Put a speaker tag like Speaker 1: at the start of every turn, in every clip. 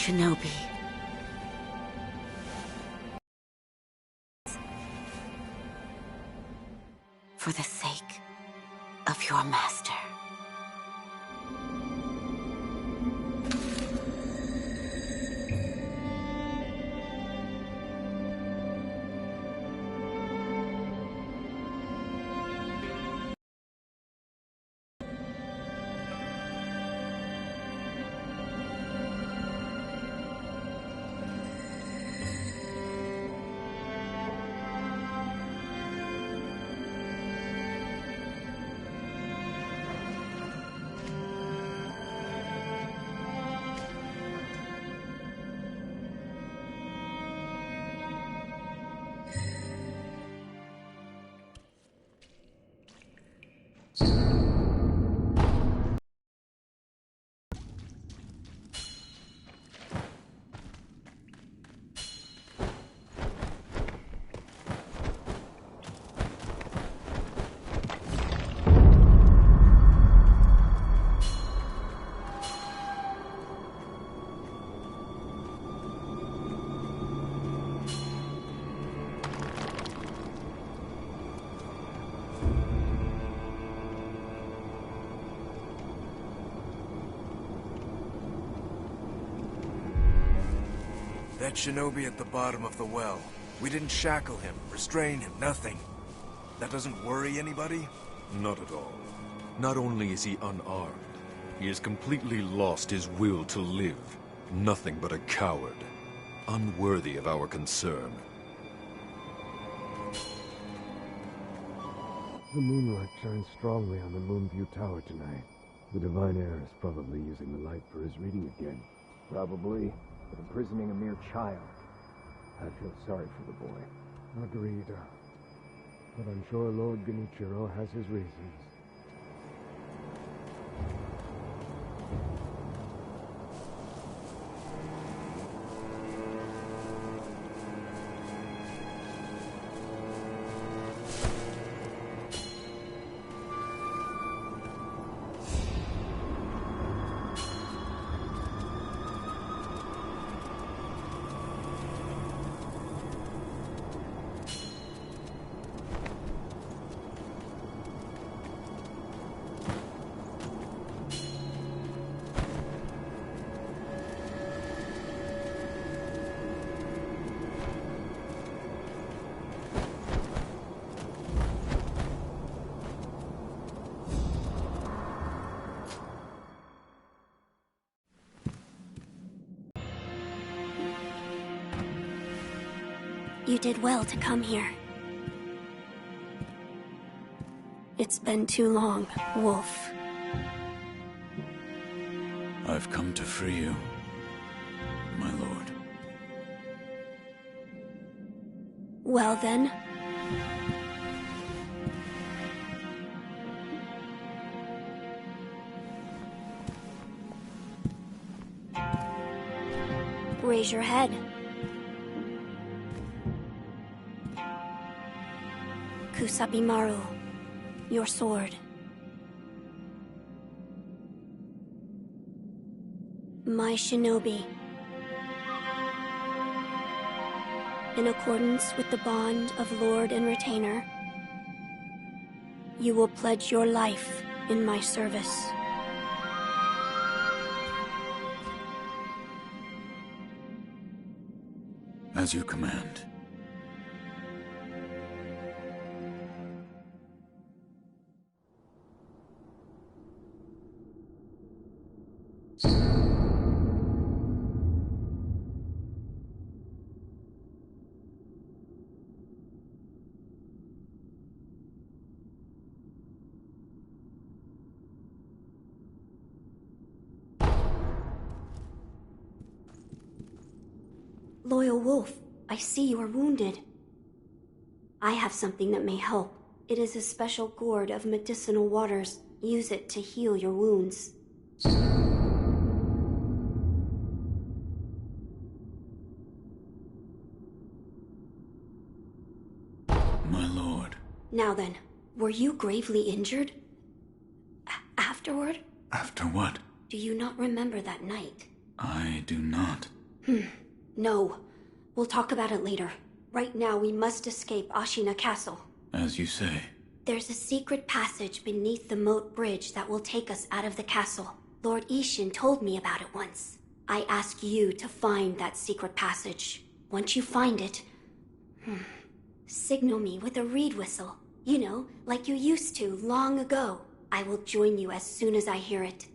Speaker 1: Shinobi. For the sake of your master.
Speaker 2: That shinobi at the bottom of the well. We didn't shackle him, restrain him, nothing. That doesn't worry anybody?
Speaker 3: Not at all. Not only is he unarmed, he has completely lost his will to live. Nothing but a coward. Unworthy of our concern.
Speaker 4: The moonlight shines strongly on the Moonview Tower tonight. The Divine Heir is probably using the light for his reading again.
Speaker 5: Probably, but imprisoning a mere child. I feel sorry for the boy.
Speaker 4: Agreed. But I'm sure Lord Genichiro has his reasons.
Speaker 6: You did well to come here. It's been too long, Wolf.
Speaker 7: I've come to free you, my lord.
Speaker 6: Well then. Raise your head. Kusabimaru, your sword. My shinobi. In accordance with the bond of Lord and Retainer, you will pledge your life in my service.
Speaker 7: As you command.
Speaker 6: Loyal Wolf, I see you are wounded. I have something that may help. It is a special gourd of medicinal waters. Use it to heal your wounds.
Speaker 7: My lord.
Speaker 6: Now then, were you gravely injured? Afterward?
Speaker 7: After what?
Speaker 6: Do you not remember that night?
Speaker 7: I do not.
Speaker 6: No. We'll talk about it later. Right now, we must escape Ashina Castle.
Speaker 7: As you say.
Speaker 6: There's a secret passage beneath the moat bridge that will take us out of the castle. Lord Ishin told me about it once. I ask you to find that secret passage. Once you find it, signal me with a reed whistle. You know, like you used to long ago. I will join you as soon as I hear it.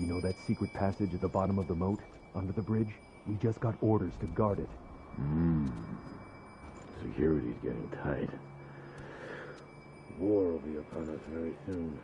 Speaker 5: know that secret passage at the bottom of the moat, under the bridge? We just got orders to guard it.
Speaker 4: Security's getting tight. War will be upon us very soon.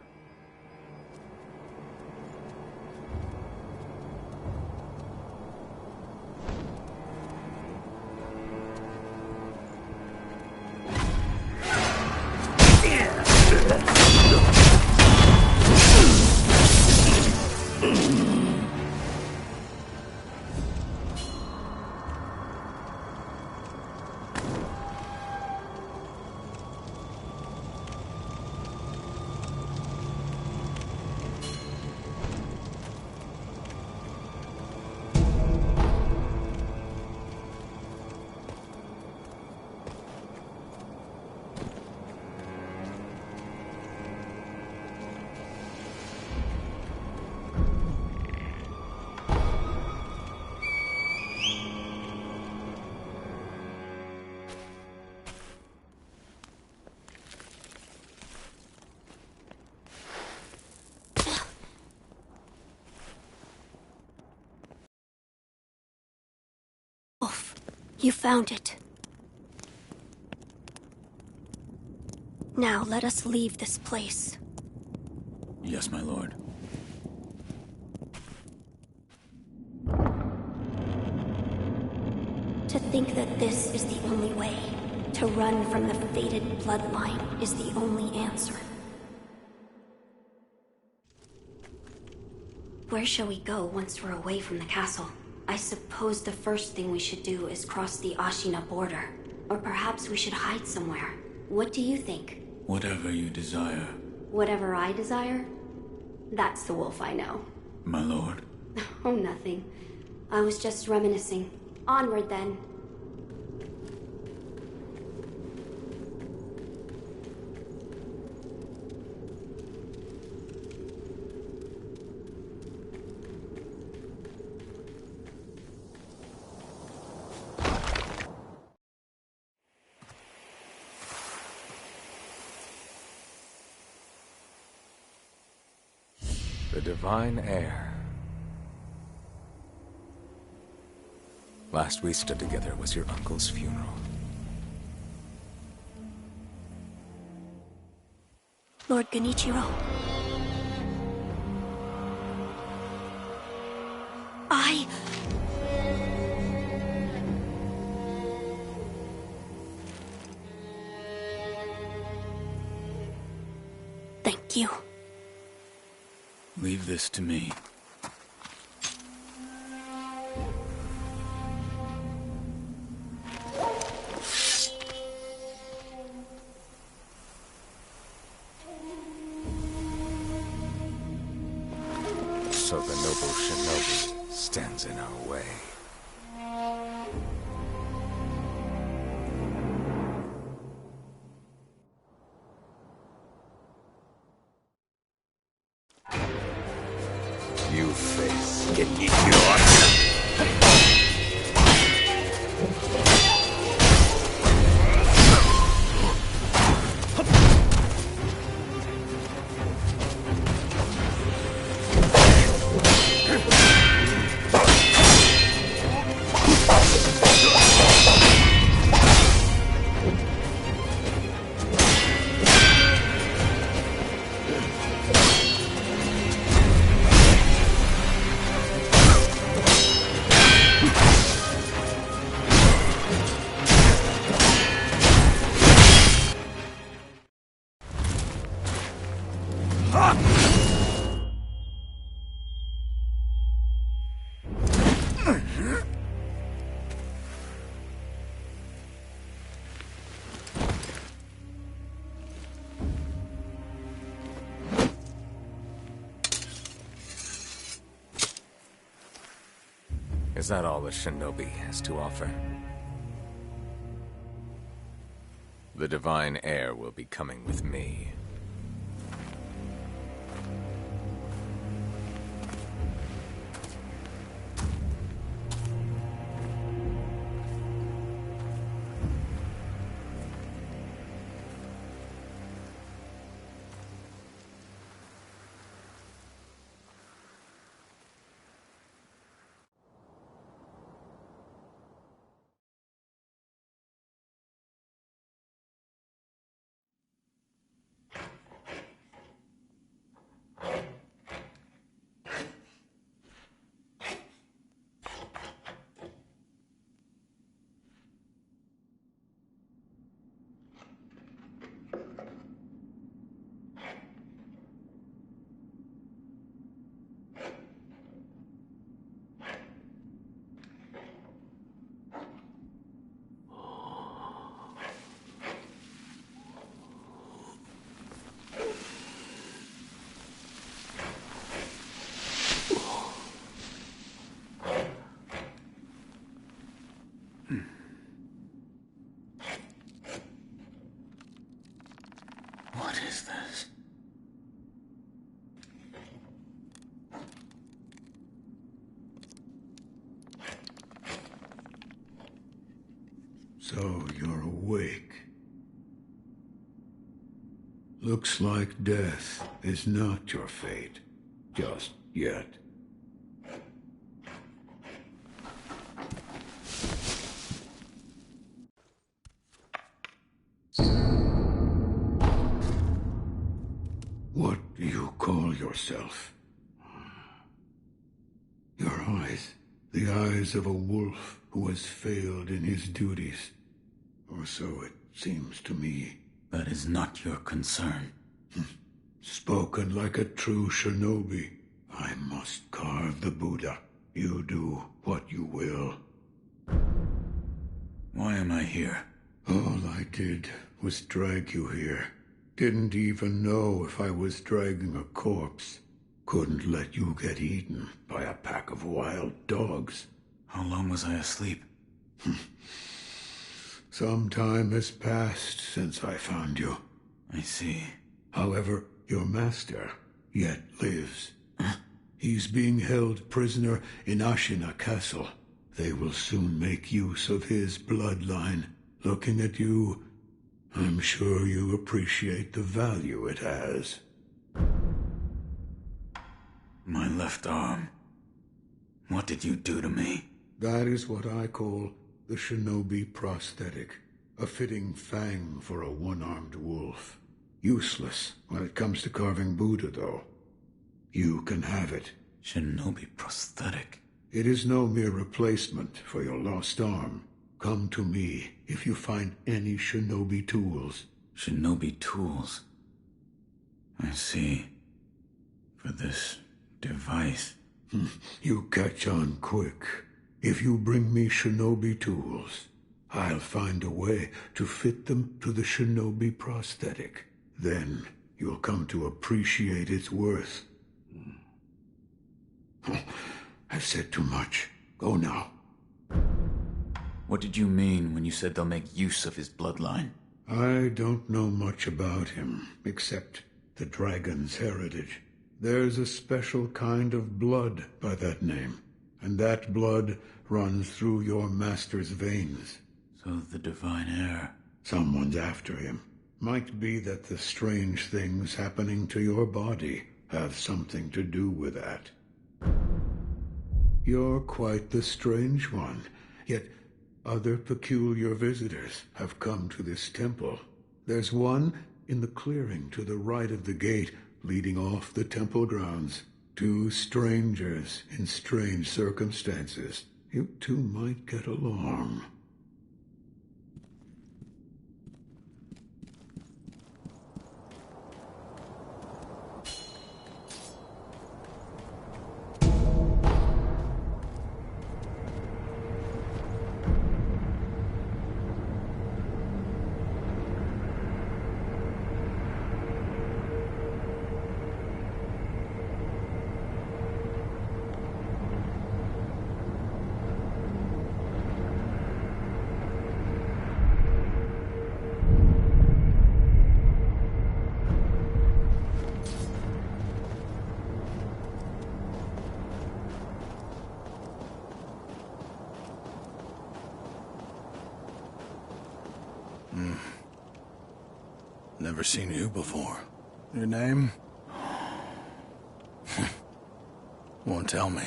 Speaker 6: Wolf, you found it. Now let us leave this place.
Speaker 7: Yes, my lord.
Speaker 6: To think that this is the only way, to run from the fated bloodline, is the only answer. Where shall we go once we're away from the castle? I suppose the first thing we should do is cross the Ashina border. Or perhaps we should hide somewhere. What do you think?
Speaker 7: Whatever you desire,
Speaker 6: Whatever I desire? That's the wolf I know.
Speaker 7: my lord.
Speaker 6: Oh, nothing. I was just reminiscing. Onward, then.
Speaker 8: The divine heir. Last we stood together was your uncle's funeral.
Speaker 6: Lord Genichiro. Thank you.
Speaker 7: Leave this to me.
Speaker 8: So the noble shinobi stands in our way. You face Sekiro. Is that all the shinobi has to offer? The divine heir will be coming with me.
Speaker 7: What is this?
Speaker 9: So you're awake. Looks like death is not your fate. Just yet. What do you call yourself? Your eyes. The eyes of a wolf who has failed in his duties. Or so it seems to me.
Speaker 7: That is not your concern.
Speaker 9: Spoken like a true shinobi. I must carve the Buddha. You do what you will.
Speaker 7: Why am I here?
Speaker 9: All I did was drag you here. Didn't even know if I was dragging a corpse. Couldn't let you get eaten by a pack of wild dogs.
Speaker 7: How long was I asleep?
Speaker 9: Some time has passed since I found you.
Speaker 7: I see.
Speaker 9: However, your master yet lives. He's being held prisoner in Ashina Castle. They will soon make use of his bloodline. Looking at you, I'm sure you appreciate the value it has.
Speaker 7: My left arm. What did you do to me?
Speaker 9: That is what I call the shinobi prosthetic. A fitting fang for a one-armed wolf. Useless when it comes to carving Buddha, though. You can have it.
Speaker 7: Shinobi prosthetic?
Speaker 9: It is no mere replacement for your lost arm. Come to me if you find any shinobi tools.
Speaker 7: Shinobi tools? I see. For this device.
Speaker 9: You catch on quick. If you bring me shinobi tools, I'll find a way to fit them to the shinobi prosthetic. Then you'll come to appreciate its worth. I've said too much. Go now.
Speaker 7: What did you mean when you said they'll make use of his bloodline?
Speaker 9: I don't know much about him, except the dragon's heritage. There's a special kind of blood by that name, and that blood runs through your master's veins.
Speaker 7: So the divine heir...
Speaker 9: Someone's after him. Might be that the strange things happening to your body have something to do with that. You're quite the strange one, yet other peculiar visitors have come to this temple. There's one in the clearing to the right of the gate leading off the temple grounds. Two strangers in strange circumstances. You two might get along.
Speaker 2: Never seen you before. Your name? Won't tell me.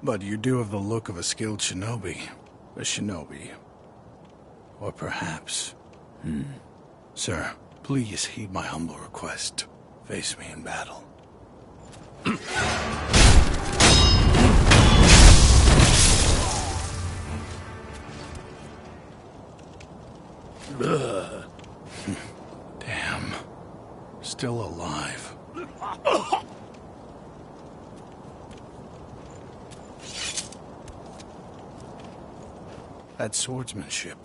Speaker 2: But you do have the look of a skilled shinobi. A shinobi. Or perhaps... Sir, please heed my humble request. Face me in battle. Damn. Still alive. That swordsmanship.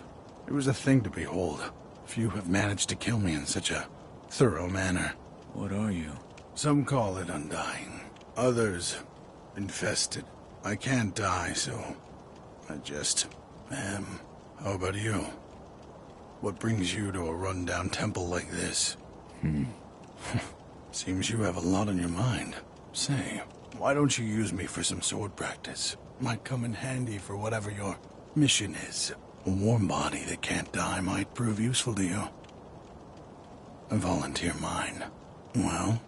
Speaker 2: It was a thing to behold. Few have managed to kill me in such a thorough manner.
Speaker 7: What are you?
Speaker 2: Some call it undying. Others, infested. I can't die, so I just am. How about you? What brings you to a rundown temple like this? Seems you have a lot on your mind. Say, why don't you use me for some sword practice? Might come in handy for whatever your mission is. A warm body that can't die might prove useful to you. I volunteer mine. Well?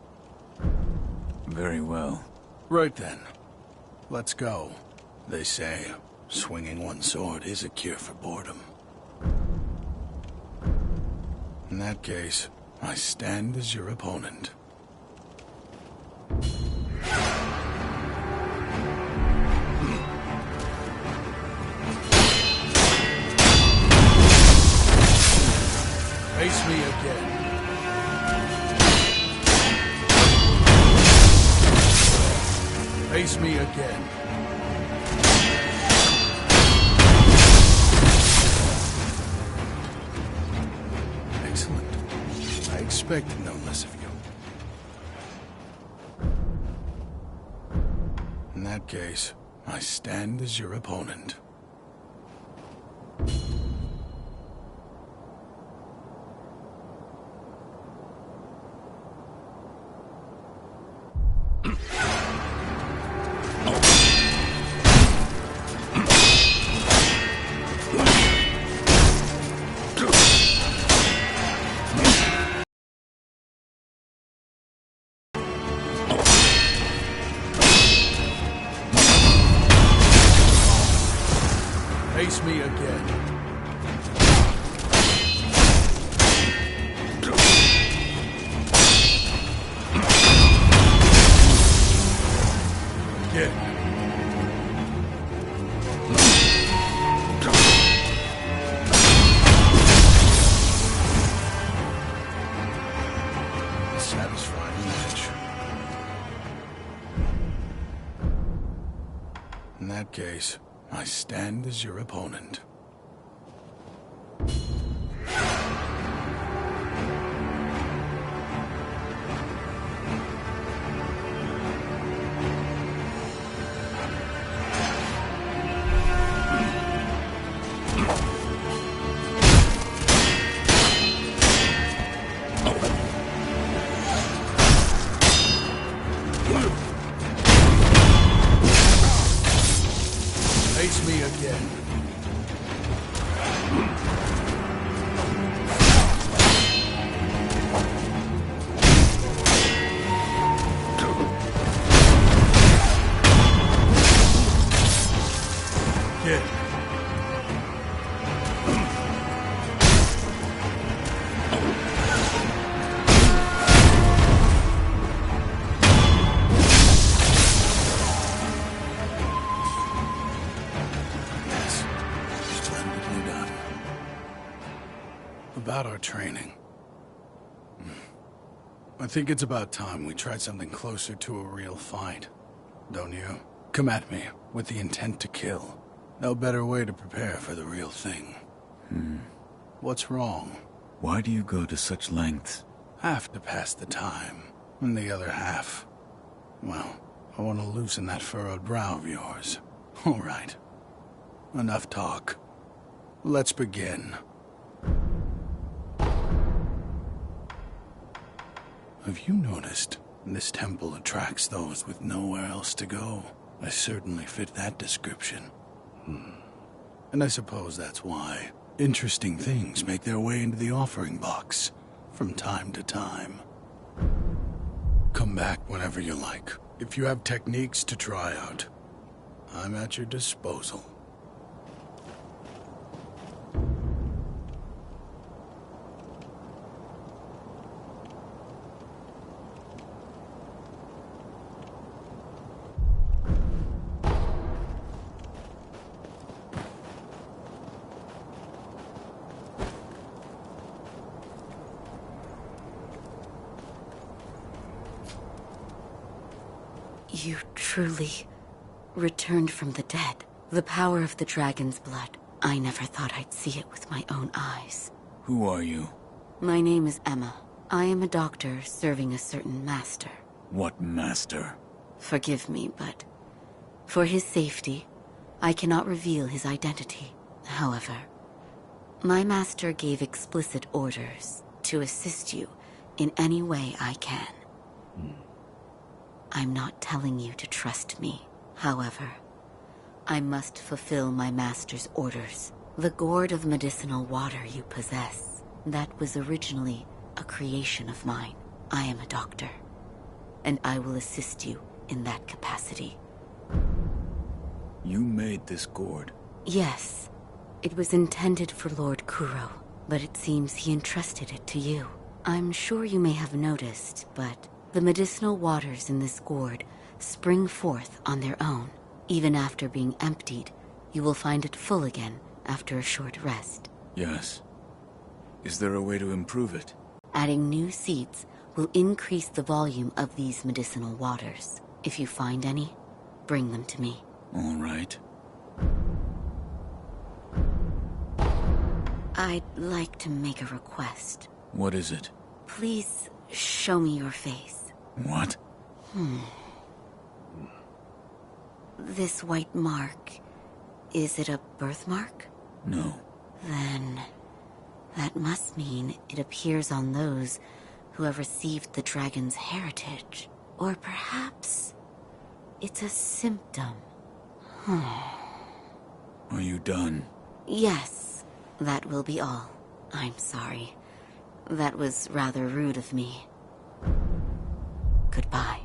Speaker 7: Very well.
Speaker 2: Right then. Let's go. They say, swinging one sword is a cure for boredom. In that case, I stand as your opponent. Face me again. Face me again. Excellent. I expected no less of you. In that case, I stand as your opponent. Face me again. Again. A satisfying match. In that case, I stand as your opponent. Face me again. Again. Splendidly done. About our training. I think it's about time we tried something closer to a real fight. Don't you? Come at me with the intent to kill. No better way to prepare for the real thing. What's wrong?
Speaker 7: Why do you go to such lengths?
Speaker 2: Half to pass the time, and the other half, well, I want to loosen that furrowed brow of yours. All right. Enough talk. Let's begin. Have you noticed this temple attracts those with nowhere else to go? I certainly fit that description. And I suppose that's why interesting things make their way into the offering box from time to time. Come back whenever you like. If you have techniques to try out, I'm at your disposal.
Speaker 1: You truly returned from the dead. The power of the dragon's blood. I never thought I'd see it with my own eyes.
Speaker 7: Who are you?
Speaker 1: My name is Emma. I am a doctor serving a certain master.
Speaker 7: What master?
Speaker 1: Forgive me, but for his safety, I cannot reveal his identity. However, my master gave explicit orders to assist you in any way I can. I'm not telling you to trust me. However, I must fulfill my master's orders. The gourd of medicinal water you possess, that was originally a creation of mine. I am a doctor, and I will assist you in that capacity.
Speaker 7: You made this gourd?
Speaker 1: Yes. It was intended for Lord Kuro, but it seems he entrusted it to you. I'm sure you may have noticed, but the medicinal waters in this gourd spring forth on their own. Even after being emptied, you will find it full again after a short rest.
Speaker 7: Yes. Is there a way to improve it?
Speaker 1: Adding new seeds will increase the volume of these medicinal waters. If you find any, bring them to me.
Speaker 7: All right.
Speaker 1: I'd like to make a request.
Speaker 7: What is it?
Speaker 1: Please show me your face.
Speaker 7: What?
Speaker 1: This white mark, is it a birthmark?
Speaker 7: No.
Speaker 1: Then that must mean it appears on those who have received the dragon's heritage. Or perhaps it's a symptom.
Speaker 7: Are you done?
Speaker 1: Yes, that will be all. I'm sorry. That was rather rude of me. Goodbye.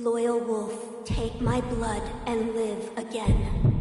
Speaker 6: Loyal wolf, take my blood and live again.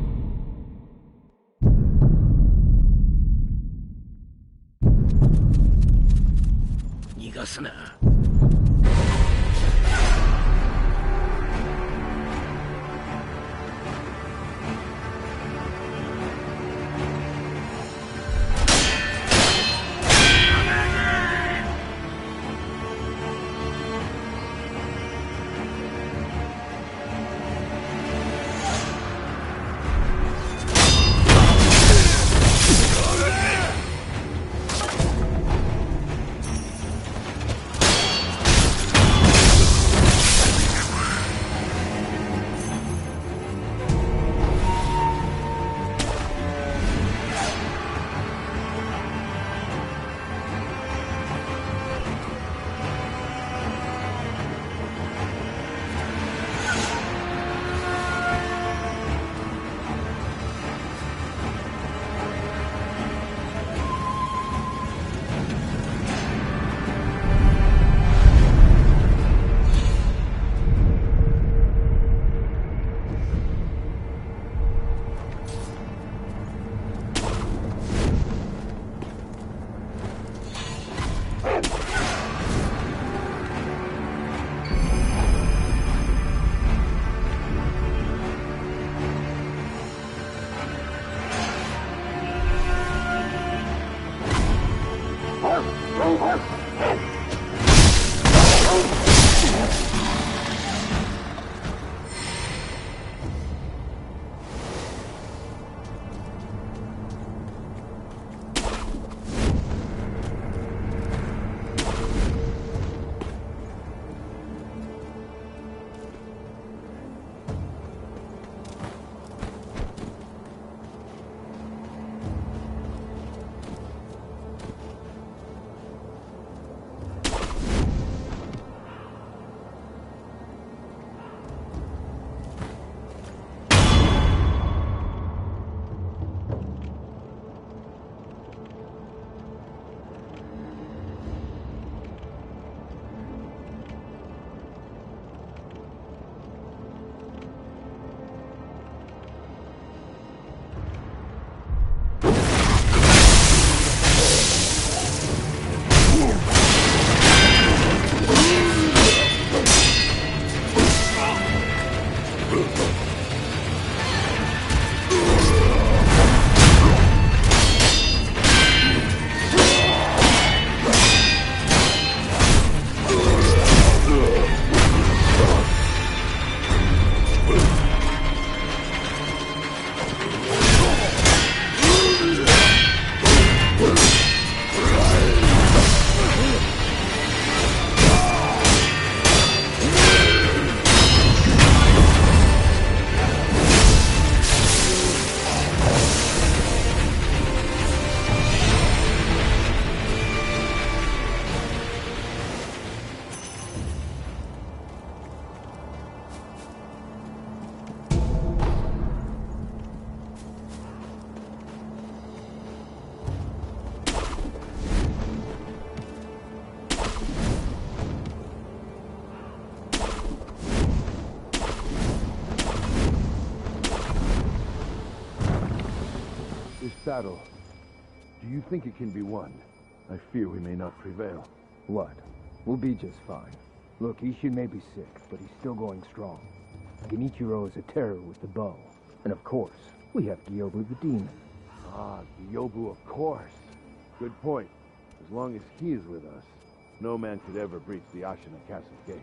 Speaker 4: Battle. Do you think it can be won? I fear we may not prevail.
Speaker 5: What? We'll be just fine. Look, Ishin may be sick, but he's still going strong. Genichiro is a terror with the bow. And of course, we have Gyobu the demon.
Speaker 4: Ah, Gyobu, of course. Good point. As long as he is with us, no man could ever breach the Ashina Castle gate.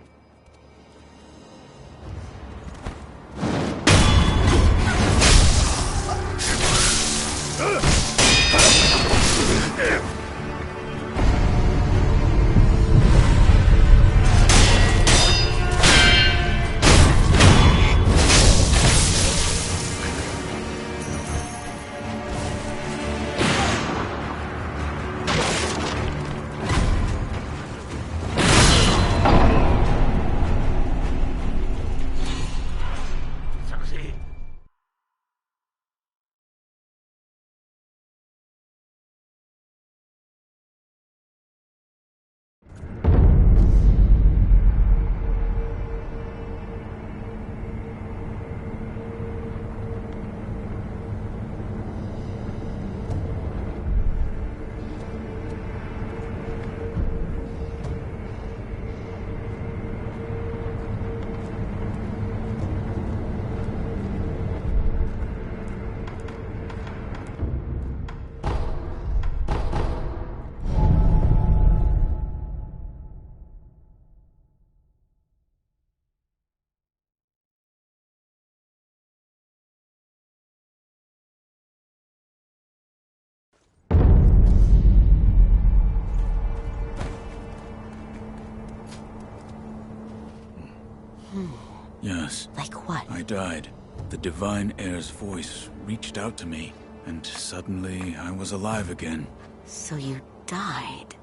Speaker 7: Yes.
Speaker 1: Like what?
Speaker 7: I died. The Divine Heir's voice reached out to me, and suddenly I was alive again.
Speaker 1: So you died,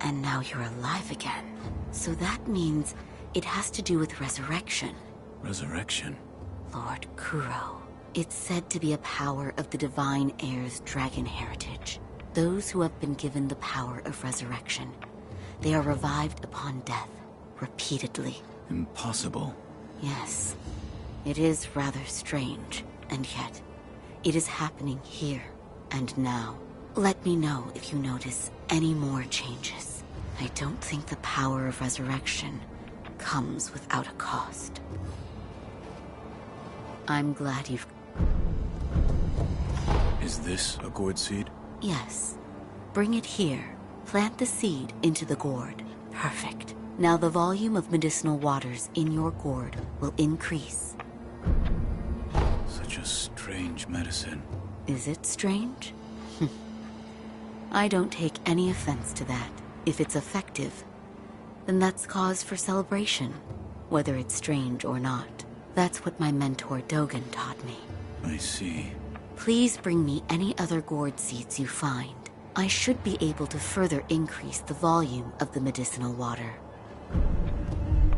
Speaker 1: and now you're alive again. So that means it has to do with resurrection.
Speaker 7: Resurrection?
Speaker 1: Lord Kuro. It's said to be a power of the Divine Heir's dragon heritage. Those who have been given the power of resurrection, they are revived upon death, repeatedly.
Speaker 7: Impossible.
Speaker 1: Yes. It is rather strange, and yet, it is happening here and now. Let me know if you notice any more changes. I don't think the power of resurrection comes without a cost. I'm glad you've...
Speaker 7: Is this a gourd seed?
Speaker 1: Yes. Bring it here. Plant the seed into the gourd. Perfect. Now the volume of medicinal waters in your gourd will increase.
Speaker 7: Such a strange medicine.
Speaker 1: Is it strange? I don't take any offense to that. If it's effective, then that's cause for celebration, whether it's strange or not. That's what my mentor Dogen taught me.
Speaker 7: I see.
Speaker 1: Please bring me any other gourd seeds you find. I should be able to further increase the volume of the medicinal water.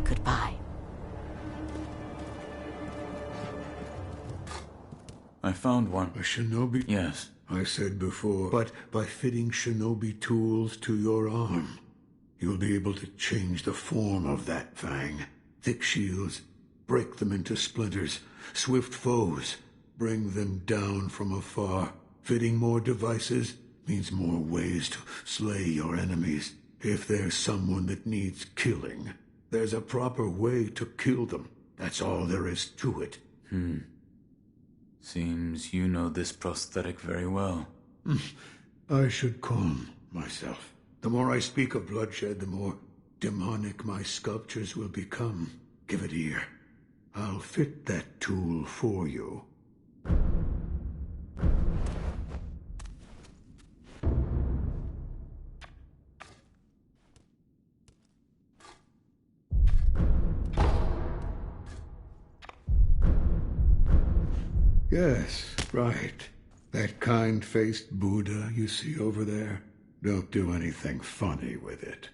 Speaker 1: Goodbye.
Speaker 7: I found one.
Speaker 9: A shinobi?
Speaker 7: Yes.
Speaker 9: I said before, but by fitting shinobi tools to your arm, you'll be able to change the form of that fang. Thick shields, break them into splinters. Swift foes, bring them down from afar. Fitting more devices means more ways to slay your enemies. If there's someone that needs killing, there's a proper way to kill them. That's all there is to it.
Speaker 7: Seems you know this prosthetic very well.
Speaker 9: I should calm myself. The more I speak of bloodshed, the more demonic my sculptures will become. Give it ear. I'll fit that tool for you. Yes, right. That kind-faced Buddha you see over there. Don't do anything funny with it.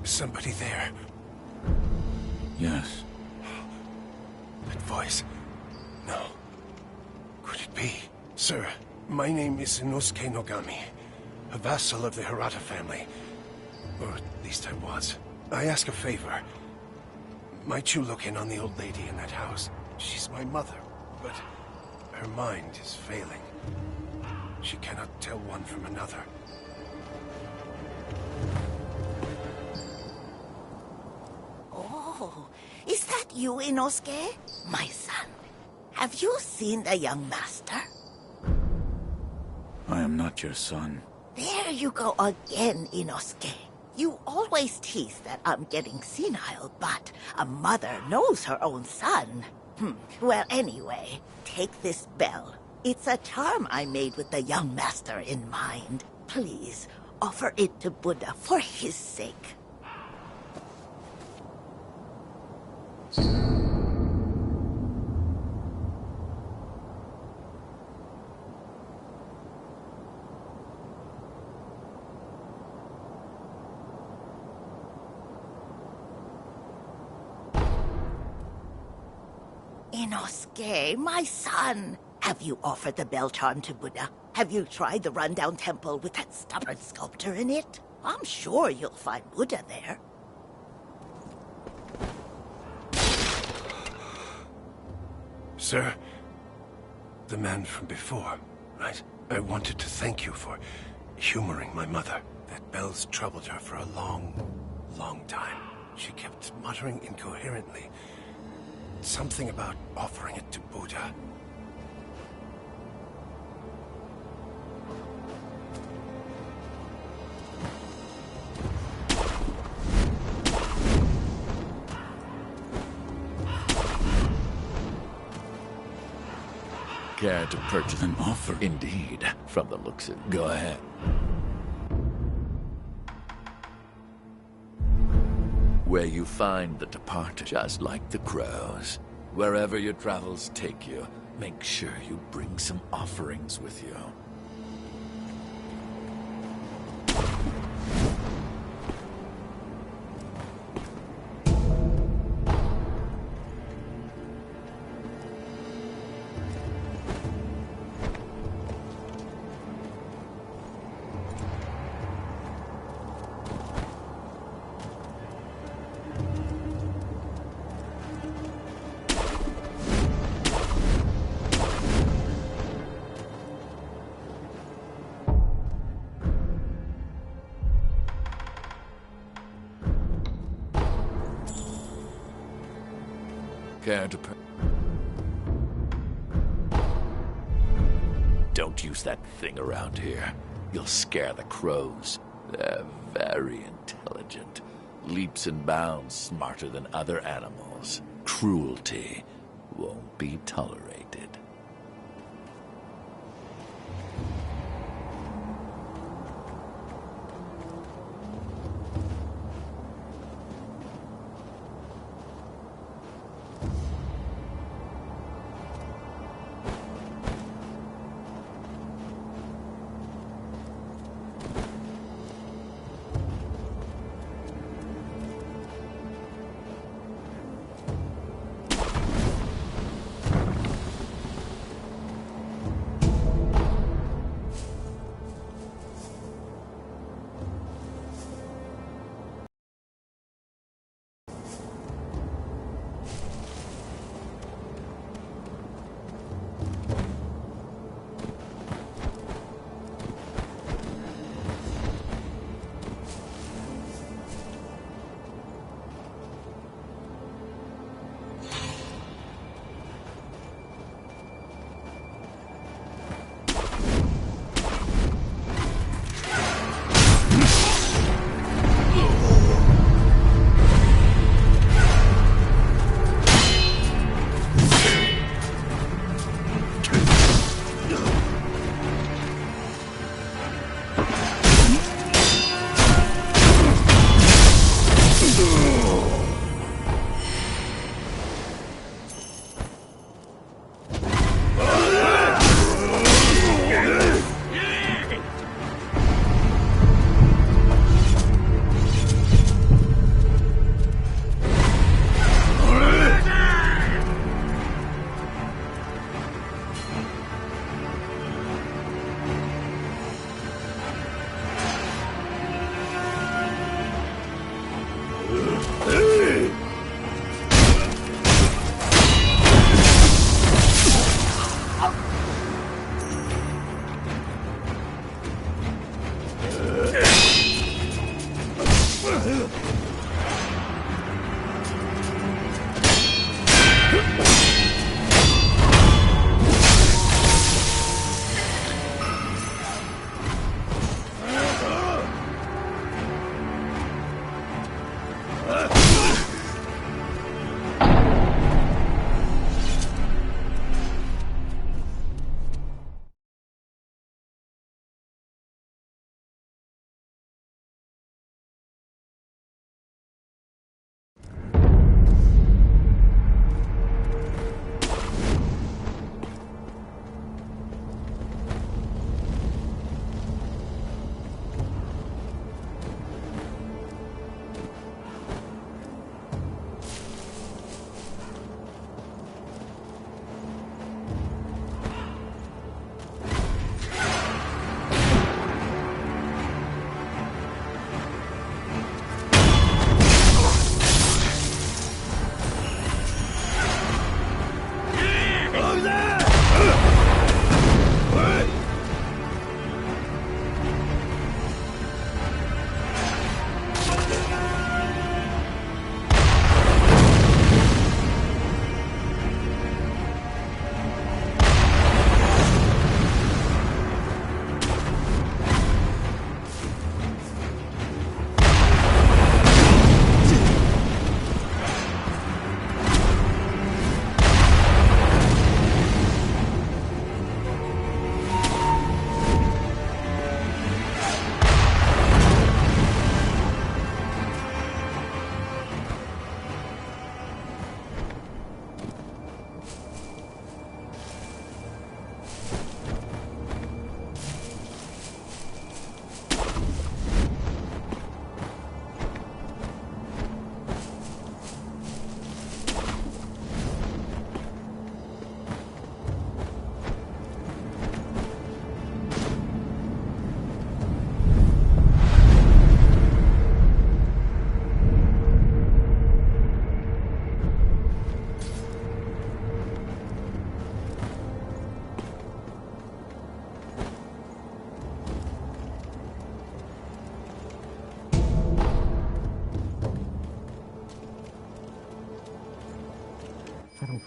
Speaker 8: Somebody there.
Speaker 7: Yes.
Speaker 8: That voice. No. Could it be? Sir, my name is Inosuke Nogami, a vassal of the Hirata family. Or at least I was. I ask a favor. Might you look in on the old lady in that house? She's my mother, but her mind is failing. She cannot tell one from another.
Speaker 10: Oh, is that you, Inosuke? My son, have you seen the young master?
Speaker 7: I am not your son.
Speaker 10: There you go again, Inosuke. You always tease that I'm getting senile, but a mother knows her own son. Well, anyway, take this bell. It's a charm I made with the young master in mind. Please, offer it to Buddha for his sake. Inosuke, my son. Have you offered the bell charm to Buddha? Have you tried the rundown temple with that stubborn sculptor in it? I'm sure you'll find Buddha there.
Speaker 8: Sir, the man from before, right? I wanted to thank you for humoring my mother. That bell's troubled her for a long, long time. She kept muttering incoherently. Something about offering it to Buddha.
Speaker 7: Care to purchase an offer?
Speaker 11: Indeed, from the looks of it.
Speaker 7: Go ahead.
Speaker 11: Where you find the departed, just like the crows. Wherever your travels take you, make sure you bring some offerings with you. Care to Don't use that thing around here. You'll scare the crows. They're very intelligent. Leaps and bounds smarter than other animals. Cruelty won't be tolerated.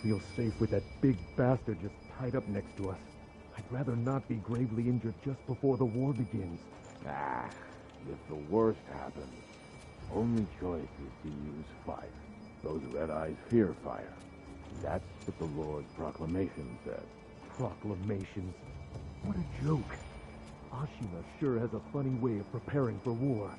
Speaker 12: feel safe with that big bastard just tied up next to us. I'd rather not be gravely injured just before the war begins.
Speaker 4: Ah, if the worst happens, only choice is to use fire. Those red eyes fear fire. That's what the Lord's proclamation said.
Speaker 12: Proclamations? What a joke. Ashina sure has a funny way of preparing for war.